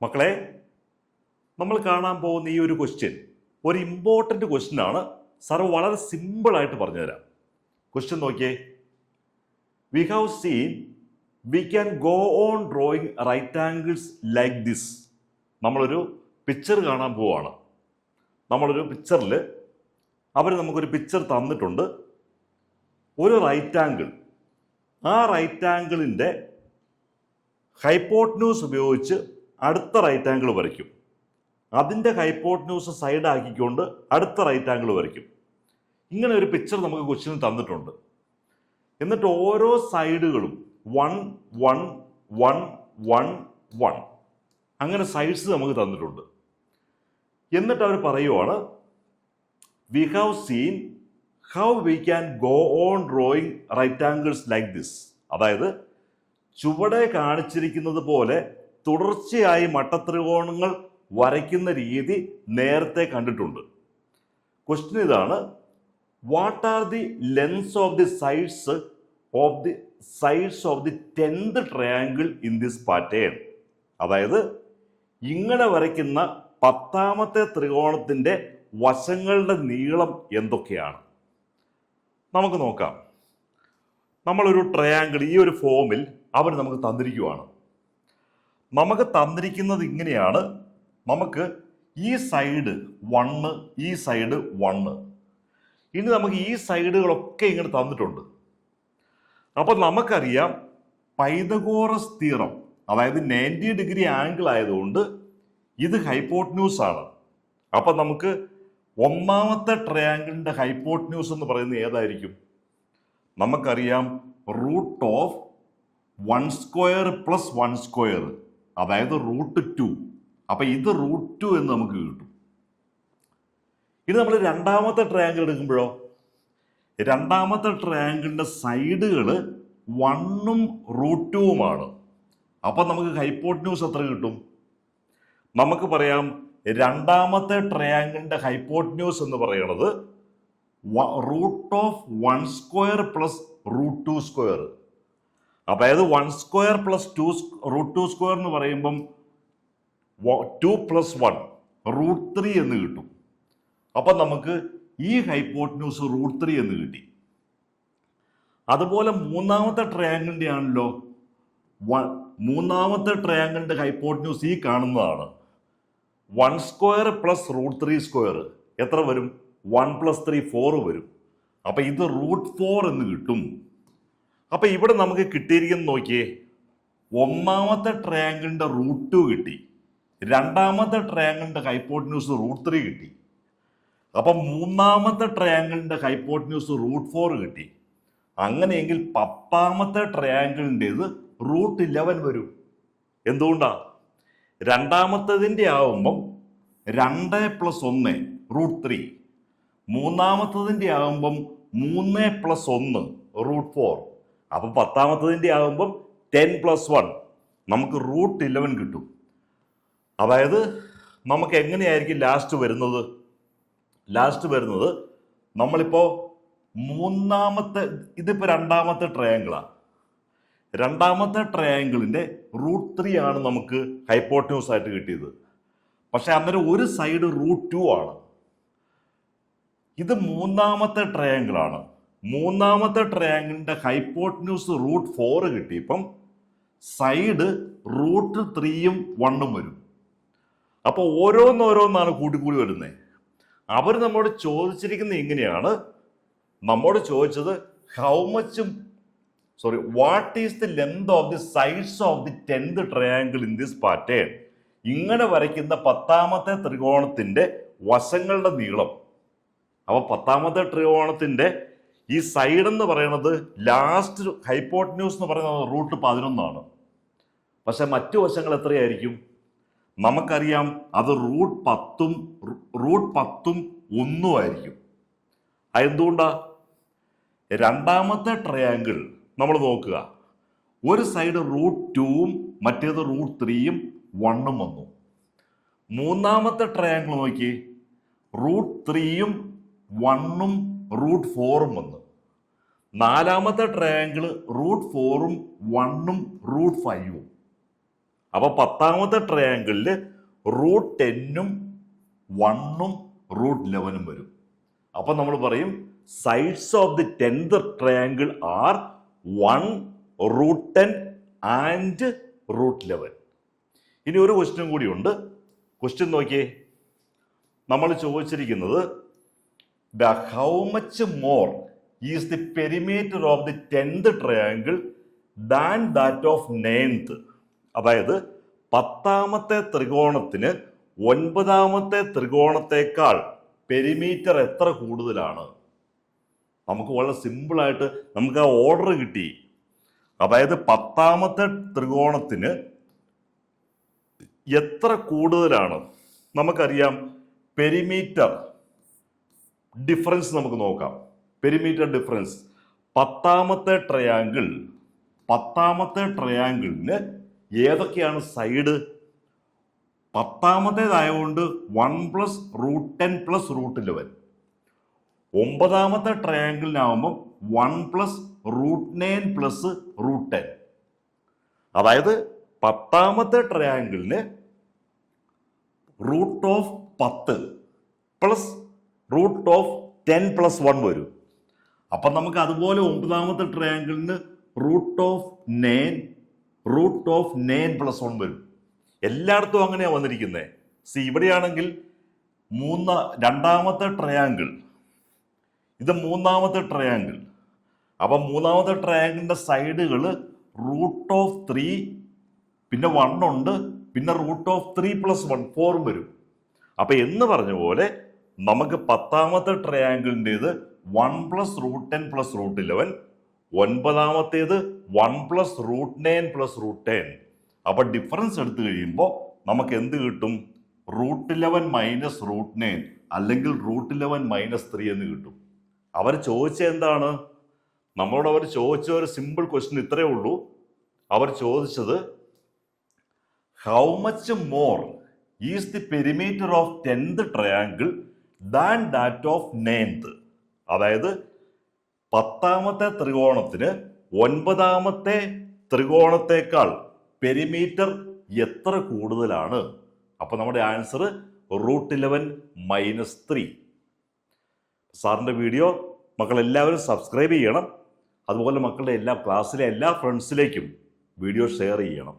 മക്കളെ, നമ്മൾ കാണാൻ പോകുന്ന ഈ ഒരു ക്വസ്റ്റ്യൻ ഒരു ഇമ്പോർട്ടൻ്റ് ക്വസ്റ്റ്യൻ ആണ്. സാറ് വളരെ സിമ്പിളായിട്ട് പറഞ്ഞുതരാം. ക്വസ്റ്റ്യൻ നോക്കിയേ. We have seen we can go on drawing right angles like this. നമ്മളൊരു പിക്ചർ കാണാൻ പോവാണ്. നമ്മളൊരു പിക്ചറിൽ അവർ നമുക്കൊരു പിക്ചർ തന്നിട്ടുണ്ട്. ഒരു റൈറ്റ് ആംഗിൾ, ആ റൈറ്റ് ആംഗിളിൻ്റെ ഹൈപ്പോട്ട്ന്യൂസ് ഉപയോഗിച്ച് അടുത്ത റൈറ്റ് ആംഗിൾ വരയ്ക്കും. അതിൻ്റെ ഹൈപ്പോട്ട്ന്യൂസ് സൈഡ് ആക്കിക്കൊണ്ട് അടുത്ത റൈറ്റ് ആംഗിൾ വരയ്ക്കും. ഇങ്ങനെ ഒരു പിക്ചർ നമുക്ക് ക്വസ്റ്റ്യൻ തന്നിട്ടുണ്ട്. എന്നിട്ട് ഓരോ സൈഡുകളും 1 1 1 1 1 അങ്ങനെ സൈഡ്സ് നമുക്ക് തന്നിട്ടുണ്ട്. എന്നിട്ട് അവർ പറയുവാണ് we have seen how we can go on drawing right angles like this. അതായത് ചുവടെ കാണിച്ചിരിക്കുന്നത് പോലെ തുടർച്ചയായി മട്ടത്രികോണങ്ങൾ വരയ്ക്കുന്ന രീതി നേരത്തെ കണ്ടിട്ടുണ്ട്. ക്വസ്റ്റ്യൻ ഇതാണ്: what are the lengths of the sides of the 10th triangle in this pattern. അതായത് ഇങ്ങനെ വരയ്ക്കുന്ന 10ാമത്തെ ത്രികോണത്തിന്റെ വശങ്ങളുടെ നീളം എന്തൊക്കെയാണ്? നമുക്ക് നോക്കാം. നമ്മളൊരു ട്രയാങ്കിൾ ഈ ഒരു ഫോമിൽ അവർ നമുക്ക് തന്നിരിക്കുവാണ്. നമുക്ക് തന്നിരിക്കുന്നത് ഇങ്ങനെയാണ്. നമുക്ക് ഈ സൈഡ് 1, ഈ സൈഡ് 1. ഇനി നമുക്ക് ഈ സൈഡുകളൊക്കെ ഇങ്ങനെ തന്നിട്ടുണ്ട്. അപ്പം നമുക്കറിയാം പൈതഗോറസ് തിയറം, അതായത് 90 ഡിഗ്രി ആംഗിൾ ആയതുകൊണ്ട് ഇത് ഹൈപ്പോട്ട്ന്യൂസ് ആണ്. അപ്പം നമുക്ക് ഒന്നാമത്തെ ട്രയാങ്കിളിൻ്റെ ഹൈപ്പോട്ട്ന്യൂസ് എന്ന് പറയുന്നത് ഏതായിരിക്കും? നമുക്കറിയാം റൂട്ട് ഓഫ് 1² + 1², അതായത് √2. അപ്പം ഇത് √2 എന്ന് നമുക്ക് കിട്ടും. ഇനി നമ്മൾ രണ്ടാമത്തെ ട്രയാങ്കിൾ എടുക്കുമ്പോഴോ, രണ്ടാമത്തെ ട്രയാങ്കിളിൻ്റെ സൈഡുകൾ 1ഉം √2ഉമാണ്. അപ്പം നമുക്ക് ഹൈപ്പോട്ട്ന്യൂസ് എത്ര കിട്ടും? നമുക്ക് പറയാം രണ്ടാമത്തെ ട്രയാങ്കിളിൻ്റെ ഹൈപ്പോട്ട്ന്യൂസ് എന്ന് പറയുന്നത് റൂട്ട് ഓഫ് 1² + √2². അതായത് 1² + √2² എന്ന് പറയുമ്പം 2 + 1 √3 എന്ന് കിട്ടും. അപ്പം നമുക്ക് ഈ ഹൈപ്പോട്ട്ന്യൂസ് √3 എന്ന് കിട്ടി. അതുപോലെ മൂന്നാമത്തെ ട്രയാങ്കിളിൻ്റെ ആണല്ലോ. മൂന്നാമത്തെ ട്രയാങ്കിളിൻ്റെ ഹൈപ്പോട്ട്ന്യൂസ് ഈ കാണുന്നതാണ്. 1² + √3² എത്ര വരും? 1 + 3 4 വരും. അപ്പം ഇത് √4 എന്ന് കിട്ടും. അപ്പം ഇവിടെ നമുക്ക് കിട്ടിയിരിക്കുന്നത് നോക്കിയേ, ഒന്നാമത്തെ ട്രയാങ്കിളിൻ്റെ √2 കിട്ടി, രണ്ടാമത്തെ ട്രയാങ്കിളിൻ്റെ ഹൈപ്പോട്ട്ന്യൂസ് √3 കിട്ടി. അപ്പം മൂന്നാമത്തെ ട്രയാങ്കിളിൻ്റെ ഹൈപ്പോട്ട്ന്യൂസ് √4 കിട്ടി. അങ്ങനെയെങ്കിൽ 10ാമത്തെ ട്രയാങ്കിളിൻ്റെത് √11 വരും. എന്തുകൊണ്ടാ? രണ്ടാമത്തതിൻ്റെ ആവുമ്പം 2 + 1 √3, മൂന്നാമത്തതിൻ്റെ ആകുമ്പം 3 + 1 √4. അപ്പം 10ാമത്തതിൻ്റെ ആകുമ്പം 10 + 1 നമുക്ക് √11 കിട്ടും. അതായത് നമുക്ക് എങ്ങനെയായിരിക്കും ലാസ്റ്റ് വരുന്നത്? ലാസ്റ്റ് വരുന്നത് നമ്മളിപ്പോൾ മൂന്നാമത്തെ, ഇതിപ്പോൾ രണ്ടാമത്തെ ട്രയാങ്കിളാണ്. രണ്ടാമത്തെ ട്രയാങ്കിളിൻ്റെ √3 ആണ് നമുക്ക് ഹൈപ്പോട്ട്ന്യൂസ് ആയിട്ട് കിട്ടിയത്. പക്ഷെ അന്നേരം ഒരു സൈഡ് √2 ആണ്. ഇത് മൂന്നാമത്തെ ട്രയാങ്കിളാണ്. മൂന്നാമത്തെ ട്രയാങ്കിളിൻ്റെ ഹൈപ്പോട്ട്ന്യൂസ് √4 കിട്ടിയപ്പം സൈഡ് √3ഉം 1ഉം വരും. അപ്പോൾ ഓരോന്നോരോന്നാണ് കൂട്ടിക്കൂടി വരുന്നത്. അവർ നമ്മോട് ചോദിച്ചിരിക്കുന്നത് ഇങ്ങനെയാണ്. നമ്മോട് ചോദിച്ചത് what is the length of the sides of the 10th triangle in this pattern. ഇങ്ങനെ വരയ്ക്കുന്ന 10ാമത്തെ ത്രികോണത്തിന്റെ വശങ്ങളുടെ നീളം. അപ്പോൾ 10ാമത്തെ ത്രികോണത്തിന്റെ ഈ സൈഡ് എന്ന് പറയുന്നത് ലാസ്റ്റ് ഹൈപ്പോട്ട്ന്യൂസ് എന്ന് പറയുന്നത് √11 ആണ്. പക്ഷെ മറ്റു വശങ്ങൾ എത്രയായിരിക്കും? നമുക്കറിയാം അത് √10ഉം 1ഉം ആയിരിക്കും. അതെന്തുകൊണ്ടാ? രണ്ടാമത്തെ ട്രയാങ്കിൾ നമ്മൾ നോക്കുക, ഒരു സൈഡ് √2ഉം മറ്റേത് √3ഉം 1ഉം വന്നു. മൂന്നാമത്തെ ട്രയാങ്കിൾ നോക്കി, √3ഉം 1ഉം √4ഉം വന്നു. നാലാമത്തെ ട്രയാങ്കിൾ √4ഉം 1ഉം √5ഉം. അപ്പോൾ 10ാമത്തെ ട്രയാങ്കിളിൽ √10ഉം 1ഉം √11ഉം വരും. അപ്പോൾ നമ്മൾ പറയും sides of the 10th triangle are 1, √10 and √11. ഇനി ഒരു ക്വസ്റ്റ്യൻ കൂടിയുണ്ട്. ക്വസ്റ്റ്യൻ നോക്കിയേ, നമ്മൾ ചോദിച്ചിരിക്കുന്നത് how much more is the perimeter of the 10th triangle than that of 9th. അതായത് 10ാമത്തെ ത്രികോണത്തിന് 9ാമത്തെ ത്രികോണത്തെക്കാൾ പെരിമീറ്റർ എത്ര കൂടുതലാണ്? നമുക്ക് വളരെ സിമ്പിളായിട്ട് നമുക്ക് ആ ഓർഡർ കിട്ടി. അതായത് 10ാമത്തെ ത്രികോണത്തിന് എത്ര കൂടുതലാണ്? നമുക്കറിയാം പെരിമീറ്റർ ഡിഫറൻസ് നമുക്ക് നോക്കാം. പെരിമീറ്റർ ഡിഫറൻസ് 10ാമത്തെ ട്രയാങ്കിളിന് ഏതൊക്കെയാണ് സൈഡ്? 10ാമത്തേതായതുകൊണ്ട് 1 + √10 + √11. 9ാമത്തെ ട്രയാങ്കിളിനാവുമ്പം 1 + √9 + √10. അതായത് 10ാമത്തെ ട്രയാങ്കിളിന് √10 + √10 + 1 വരും. അപ്പം നമുക്ക് അതുപോലെ 9ാമത്തെ ട്രയാങ്കിളിന് √9 + 1 വരും. എല്ലായിടത്തും അങ്ങനെയാണ് വന്നിരിക്കുന്നത്. ഇവിടെയാണെങ്കിൽ 2ാമത്തെ ട്രയാങ്കിൾ, ഇത് 3ാമത്തെ ട്രയാങ്കിൾ. അപ്പം 3ാമത്തെ ട്രയാങ്കിളിൻ്റെ സൈഡുകൾ √3, പിന്നെ 1 ഉണ്ട്, പിന്നെ √3 + 1 4 വരും. അപ്പം എന്ന് പറഞ്ഞ പോലെ നമുക്ക് 10ാമത്തെ ട്രയാങ്കിളിൻ്റെത് 1 + √10 + √11, 9ാമത്തേത് 1 + √9 + √10. അപ്പൊ ഡിഫറൻസ് എടുത്തു കഴിയുമ്പോൾ നമുക്ക് എന്ത് കിട്ടും? √11 - √9 അല്ലെങ്കിൽ √11 - 3 എന്ന് കിട്ടും. അവർ ചോദിച്ച എന്താണ്? നമ്മളോട് അവർ ചോദിച്ച ഒരു സിമ്പിൾ ക്വസ്റ്റ്യൻ ഇത്രയേ ഉള്ളൂ. അവർ ചോദിച്ചത് how much more is the perimeter of 10th triangle than that of 9th. അതായത് 10ാമത്തെ ത്രികോണത്തിന് 9ാമത്തെ ത്രികോണത്തെക്കാൾ പെരിമീറ്റർ എത്ര കൂടുതലാണ്? അപ്പൊ നമ്മുടെ ആൻസർ √11 - 3. സാറിൻ്റെ വീഡിയോ മക്കളെല്ലാവരും സബ്സ്ക്രൈബ് ചെയ്യണം. അതുപോലെ മക്കളുടെ ക്ലാസ്സിലെ എല്ലാ ഫ്രണ്ട്സിലേക്കും വീഡിയോ ഷെയർ ചെയ്യണം.